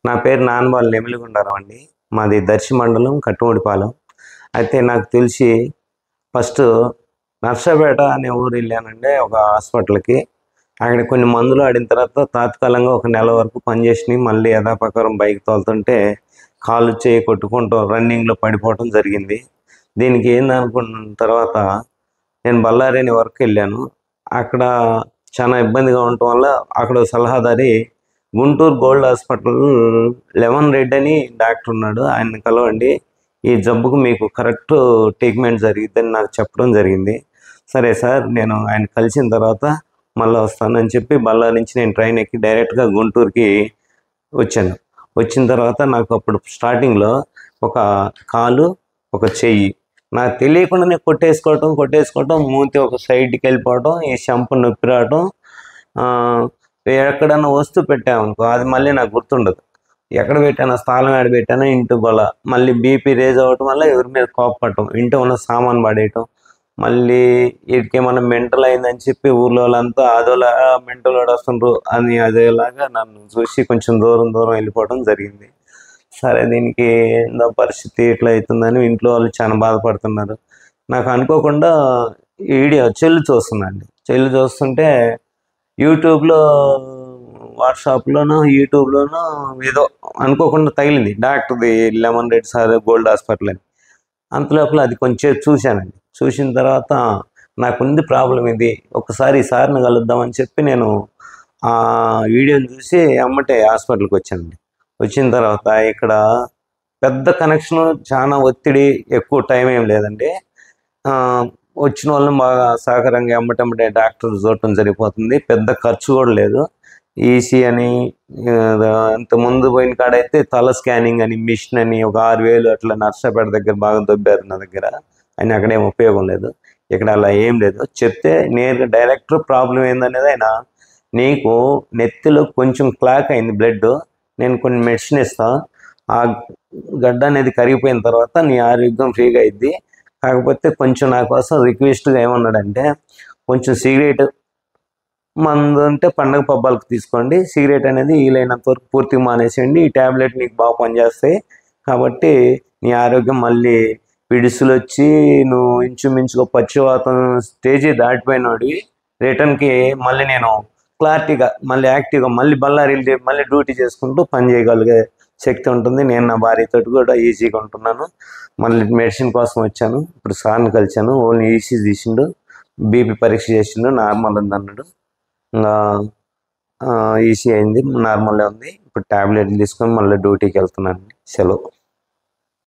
నా పేరు నాన్బాల్ నెమిలిగుండారావు అండి. మాది దర్శి మండలం కట్టుమూడిపాలెం. అయితే నాకు తెలిసి ఫస్ట్ నర్సాపేట అనే ఊరు వెళ్ళానండి ఒక హాస్పిటల్కి. అక్కడ కొన్ని మందులు ఆడిన తర్వాత తాత్కాలికంగా ఒక నెల వరకు పనిచేసినాయి. మళ్ళీ యథాప్రకారం బైక్ తోలుతుంటే కాలు చేయి కొట్టుకుంటూ రన్నింగ్లో పడిపోవడం జరిగింది. దీనికి ఏందనుకున్న తర్వాత నేను బళ్ళారి అనే వర్క్ వెళ్ళాను. అక్కడ చాలా ఇబ్బందిగా ఉండటం వల్ల అక్కడ సలహాదారి గుంటూరు గోల్డ్ హాస్పిటల్ లెమన్ రెడ్డి అని డాక్టర్ ఉన్నాడు, ఆయన్ని కలవండి, ఈ జబ్బుకు మీకు కరెక్ట్ ట్రీట్మెంట్ జరిగిద్దని నాకు చెప్పడం జరిగింది. సరే సార్, నేను ఆయన కలిసిన తర్వాత మళ్ళీ వస్తానని చెప్పి బళ్ళారి నుంచి నేను ట్రైన్ ఎక్కి డైరెక్ట్గా గుంటూరుకి వచ్చాను. వచ్చిన తర్వాత నాకు అప్పుడు స్టార్టింగ్లో ఒక కాలు ఒక చెయ్యి నాకు తెలియకుండానే కొట్టేసుకోవటం మూతి ఒక సైడ్కి వెళ్ళిపోవటం, ఈ షంపు నొప్పి రావటం, ఎక్కడన్నా వస్తువు పెట్టామనుకో అది మళ్ళీ నాకు గుర్తుండదు. ఎక్కడ పెట్టానో, స్థలం ఎక్కడ పెట్టానో, ఇంటి గొల, మళ్ళీ బీపీ రేజ్ అవ్వటం వల్ల ఎవరి మీద కోపపడటం, ఇంట్లో ఉన్న సామాన్ పడేయటం, మళ్ళీ వీటికి ఏమన్నా మెంటల్ అయిందని చెప్పి ఊర్లో వాళ్ళంతా అదోలా మెంటల్ వాడు వస్తుండ్రు అని అదేలాగా నన్ను చూసి కొంచెం దూరం వెళ్ళిపోవడం జరిగింది. సరే, దీనికి ఏందో పరిస్థితి ఇట్లా అవుతుందని ఇంట్లో వాళ్ళు చాలా బాధపడుతున్నారు. నాకు అనుకోకుండా వీడియో చెల్లి చూస్తుంటే యూట్యూబ్లో, వాట్సాప్లోనో యూట్యూబ్లోనో ఏదో అనుకోకుండా తగిలింది డాక్టర్ది, Lemon Reddy sir gold hospital అని. అంతలోపల అది కొంచెం చూశానండి. చూసిన తర్వాత నాకుంది ప్రాబ్లం ఇది, ఒకసారి ఈ సార్ని కలుద్దామని చెప్పి నేను ఆ వీడియోని చూసి అమ్మటే హాస్పిటల్కి వచ్చానండి. వచ్చిన తర్వాత ఇక్కడ పెద్ద కనెక్షను, చాలా ఒత్తిడి, ఎక్కువ టైం ఏం లేదండి. వచ్చిన వాళ్ళని బాగా సహకారంగా ఎమ్మటెమ్మటే డాక్టర్ చూడటం జరిగిపోతుంది. పెద్ద ఖర్చు కూడా లేదు. ఈసీ అని అంతకుముందు పోయిన కాడైతే తల స్కానింగ్ అని, మిషన్ అని ఒక 6,000 అట్లా నర్సాపేట దగ్గర బాగా దొబ్బారు నా దగ్గర. అని అక్కడేం ఉపయోగం లేదు. ఇక్కడ అలా ఏం లేదు. చెప్తే నేరుగా డైరెక్టర్ ప్రాబ్లం ఏందనేది ఆయన, నీకు నెత్తిలో కొంచెం క్లాక్ అయింది బ్లడ్, నేను కొన్ని మెడిసిన్ ఇస్తాను, ఆ గడ్డ అనేది కరిగిపోయిన తర్వాత నీ ఆరోగ్యం ఫ్రీగా అయింది. కాకపోతే కొంచెం నా కోసం రిక్వెస్ట్గా ఏమన్నాడంటే, కొంచెం సిగరెట్ మందు అంటే పండగ పబ్బాలకు తీసుకోండి, సిగరెట్ అనేది వీలైనంత వరకు పూర్తిగా మానేసేయండి, ఈ ట్యాబ్లెట్ నీకు బాగా పనిచేస్తాయి, కాబట్టి నీ ఆరోగ్యం మళ్ళీ పిడుసులు వచ్చి నువ్వు ఇంచుమించుగా పచ్చివాతం స్టేజీ దాటిపోయినోడివి, రిటర్న్కి మళ్ళీ నేను క్లారిటీగా మళ్ళీ యాక్టివ్గా మళ్ళీ బళ్ళారి మళ్ళీ డ్యూటీ చేసుకుంటూ పని చేయగలిగే శక్తి ఉంటుంది. నేను నా భార్యతో కూడా ఈజీగా ఉంటున్నాను. మళ్ళీ మెడిసిన్ కోసం వచ్చాను. ఇప్పుడు సార్ని కలిశాను. ఓన్లీ ఈసీ తీసిండు, బీపీ పరీక్ష చేసిండు, నార్మల్ ఉంది అన్నాడు. ఇంకా ఈసీ అయింది, నార్మల్గా ఉంది. ఇప్పుడు ట్యాబ్లెట్లు తీసుకొని మళ్ళీ డ్యూటీకి వెళ్తున్నాను. సెలవు.